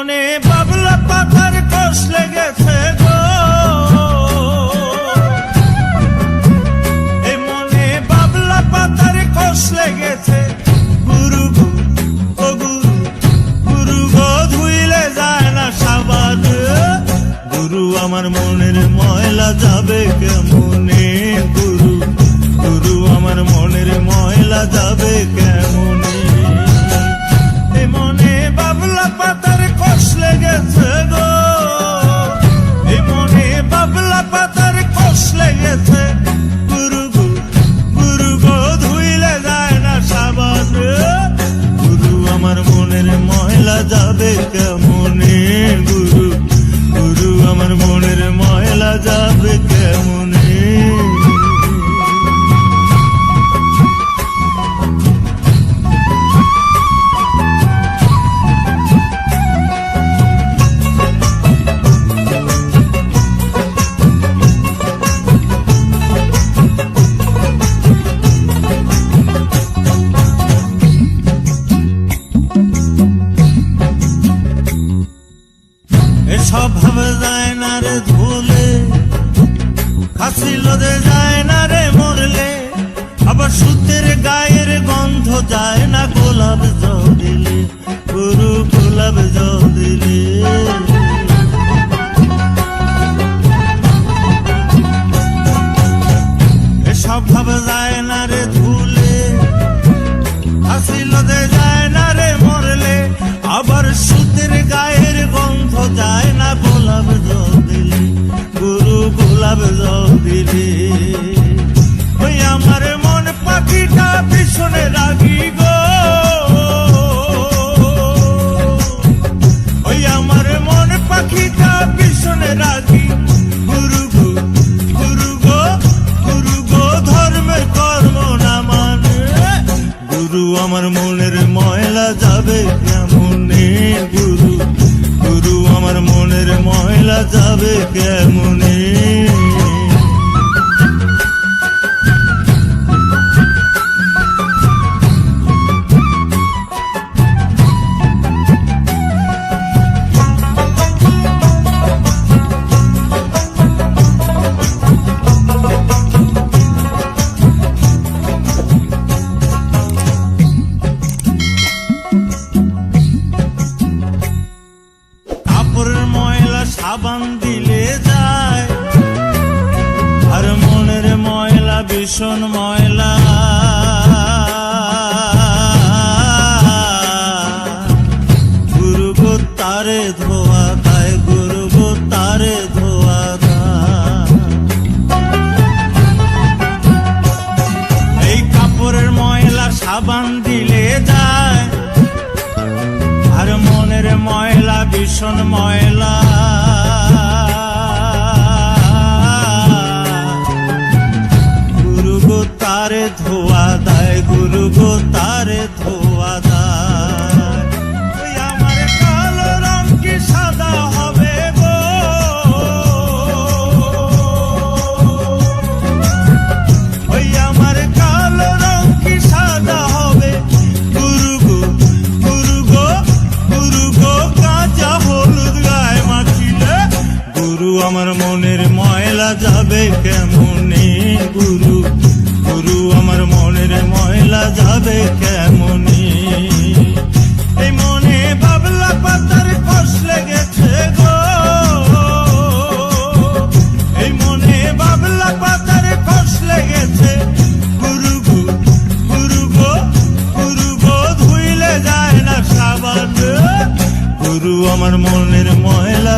মনে বাবলা পাতার কষ লেগেছে গো, এই মনে বাবলা পাতার কষ লেগেছে। গুরু গো ও গুরু, গুরু গো ধুইলে যায় না সাবান। গুরু আমার মনের ময়লা যাবে কেমনে, গুরু গুরু আমার মনের ময়লা যাবে কেমনে। এই মনে বাবলা পাতার কষ লেগেছে গো, এই মনে বাবলা পাতার কষ লেগেছে। গুরু গো গুরু গো ধুইলে যায় না সাবান। গুরু আমার মনের ময়লা যাবে কেমনে, গুরু গুরু আমার মনের ময়লা যাবে কেমনে। স্বভাব যায় না রে ধুলে, খাসি লোদে যায় না রে মরলে, আবার সুতের গায়ের গন্ধ যায় না গোলাপ জল দিলে, গুরু গোলাপ জল দিলে। স্বভাব যায় না রে ধুলে, খাসি লোদে যায় না রে মরলে, আবার সুতের গায়ের গন্ধ যায় না গোলাপ জল দিলে, গুরু গোলাপ জল দিলে। ওই আমার মন পাখিটা পিছনে রাগি গো, ওই আমার মন পাখিটা পিছনে রাগি। গুরু গো গুরু গো গুরু গো ধর্মের কর্ম না মানে। গুরু আমার মনের ময়লা যাবে কেমনে, গুরু গুরু আমার মনের ময়লা যাবে কেমনে। সাবান দিলে যায়, আর মনের ময়লা ভীষণ ময়লা। গুরু গো তারে ধোয়া দেয়, গুরু গো তারে ধোয়া দেয়। এই কাপড়ের ময়লা সাবান দিলে যায়, আর মনের ময়লা ভীষণ ময়লা। গুরু গো তারে ধোয়া দেয়, গুরু গো তারে ধোয়া দেয়। ওই আমার কালো রং কি সাদা হবে গো, ওই আমার কালো রং কি সাদা হবে। গুরু গো গুরু গো গুরু গো কাঁচা হলুদ গায়ে মাখিলে, গুরু আমার মনের ময়লা যাবে কেমনে, গুরু গুরু আমার মনের ময়লা যাবে কেমনে। এই মনে বাবলা পাতার কষ লেগেছে গো, এই মনে বাবলা পাতার কষ লেগেছে। গুরু গো গুরু গো গুরু গো ধুইলে যায় না সাবান। গুরু আমার মনের ময়লা